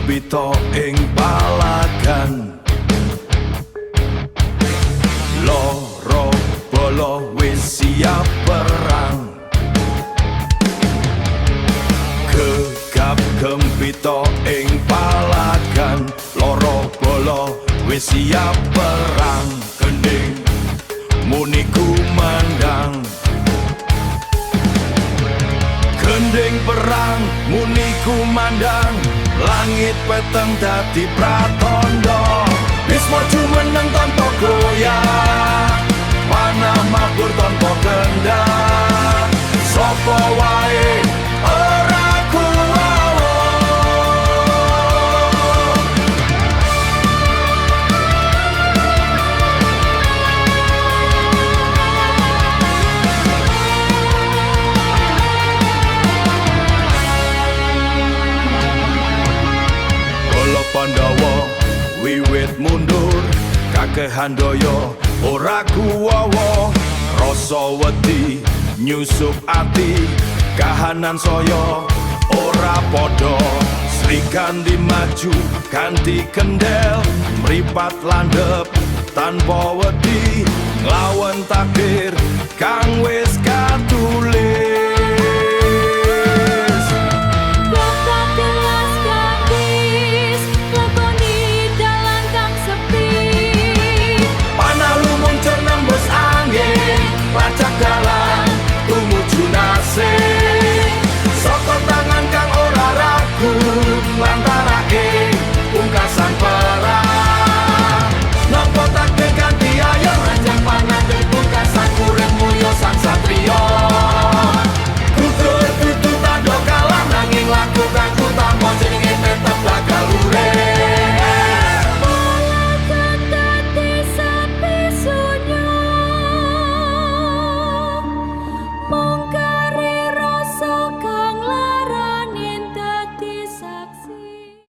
gempita ing palagan. Loro bolo wis siap perang, gegap gempita ing palagan. Loro bolo wis siap perang, gending muni kumandang. Gending perang muni kumandang, langit peteng dadi pratandha. Bisma jumeneng tanpa goyah, panah mabur tanpa kendang. Sapa wae ora kuwawa. Bala Pandhawa wiwit mundur, kakehan daya ora kuwawa. Rasa wedi nyusup ati, kahanan saya ora padha. Srikandi maju kanthi kendel, mripat landhep tanpa wedi, nglawan takdir kang wis katulih.